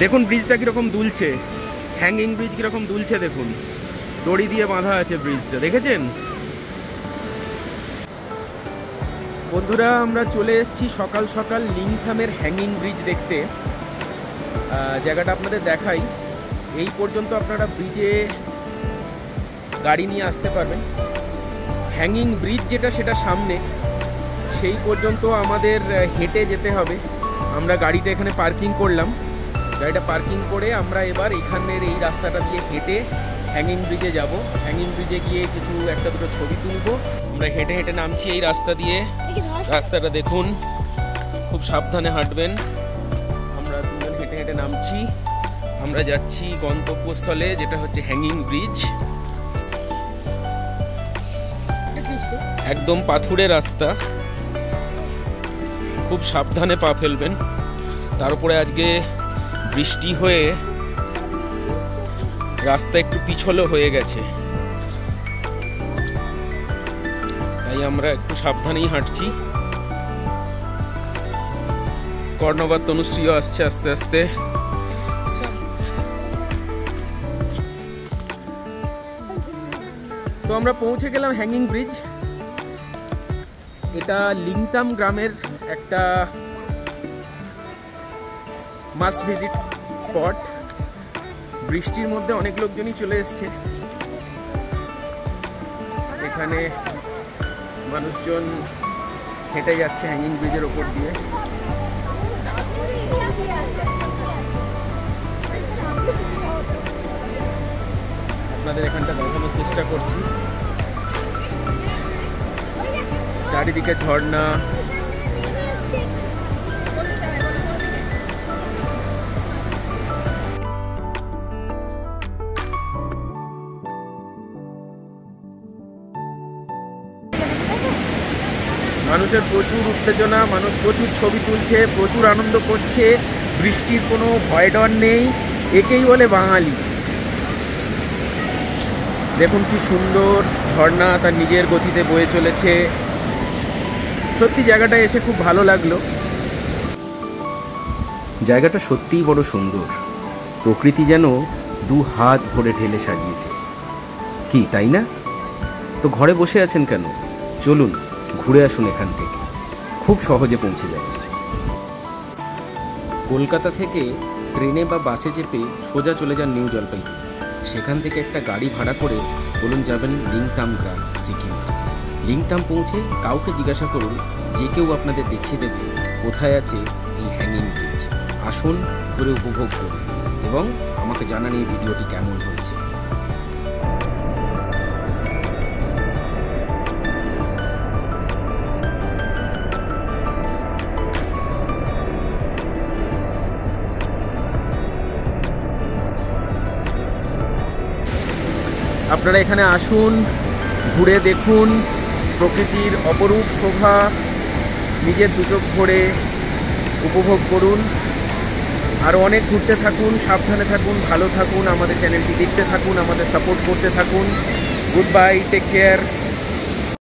দেখুন ব্রিজটা কিরকম দুলছে, হ্যাঙ্গিং ব্রিজ কিরকম দুলছে দেখুন, দড়ি দিয়ে বাঁধা আছে ব্রিজটা, দেখেছেন বন্ধুরা? আমরা চলে এসেছি সকাল সকাল লিংথামের হ্যাঙ্গিং ব্রিজ দেখতে। জায়গাটা আপনাদের দেখাই। এই পর্যন্ত আপনারা ব্রিজে গাড়ি নিয়ে আসতে পারবেন। হ্যাঙ্গিং ব্রিজ যেটা সেটা সামনে, সেই পর্যন্ত আমাদের হেঁটে যেতে হবে। আমরা গাড়িটা এখানে পার্কিং করলাম, গাড়িটা পার্কিং করে আমরা এবার এখানের এই রাস্তাটা দিয়ে হেঁটে হ্যাঙ্গিং ব্রিজে যাব। হ্যাঙ্গিং ব্রিজে গিয়ে কিছু একটা দুটো ছবি তুলব। আমরা হেঁটে হেঁটে নামছি এই রাস্তা দিয়ে। রাস্তাটা দেখুন, খুব সাবধানে হাঁটবেন। আমরা দুজন হেঁটে হেঁটে নামছি, আমরা যাচ্ছি গন্তব্যস্থলে, যেটা হচ্ছে হ্যাঙ্গিং ব্রিজ। একদম পাথুরে রাস্তা, খুব সাবধানে পা ফেলবেন। তার উপরে আজকে বৃষ্টি হয়ে রাস্তা একটু পিছলও হয়ে গেছে, তাই আমরা একটু সাবধানেই হাঁটছি। কর্ণবাদ তনুশ্রীও আসছে আস্তে আস্তে। তো আমরা পৌঁছে গেলাম হ্যাঙ্গিং ব্রিজ। এটা লিংতাম গ্রামের একটা মাস্ট ভিজিট স্পট। বৃষ্টির মধ্যে অনেক লোকজনই চলে এসছে। এখানে মানুষজন হেঁটে যাচ্ছে হ্যাঙ্গিং ব্রিজের ওপর দিয়ে। আপনাদের এখানটা দেখানোর চেষ্টা করছি। চারিদিকে ঝর্ণা, মানুষের প্রচুর উত্তেজনা, মানুষ প্রচুর ছবি তুলছে, প্রচুর আনন্দ করছে। বৃষ্টির কোনো ভয় ডর নেই, একেই বলে বাঙালি। দেখুন কি সুন্দর ঝর্ণা তার নিজের গতিতে বয়ে চলেছে। সত্যি জায়গাটা এসে খুব ভালো লাগলো। জায়গাটা সত্যিই বড় সুন্দর, প্রকৃতি যেন দু হাত ভরে ঢেলে সাজিয়েছে, কি তাই না? তো ঘরে বসে আছেন কেন? চলুন ঘুরে আসুন এখান থেকে, খুব সহজে পৌঁছে যাবেন। কলকাতা থেকে ট্রেনে বা বাসে চেপে সোজা চলে যান নিউ জলপাইগুড়ি। সেখান থেকে একটা গাড়ি ভাড়া করে বলুন যাবেন লিংতাম গ্রাম, সিকিম। লিংতাম পৌঁছে কাউকে জিজ্ঞাসা করুন, যে কেউ আপনাদের দেখিয়ে দেবে কোথায় আছে এই হ্যাঙ্গিং ব্রিজ। আসুন, ঘুরে উপভোগ করুন এবং আমাকে জানান এই ভিডিওটি কেমন হয়েছে। আপনারা এখানে আসুন, ঘুরে দেখুন প্রকৃতির অপরূপ শোভা, নিজের দুচোখ ভরে উপভোগ করুন। আরও অনেক ঘুরতে থাকুন, সাবধানে থাকুন, ভালো থাকুন, আমাদের চ্যানেলটি দেখতে থাকুন, আমাদের সাপোর্ট করতে থাকুন। Good bye, take care.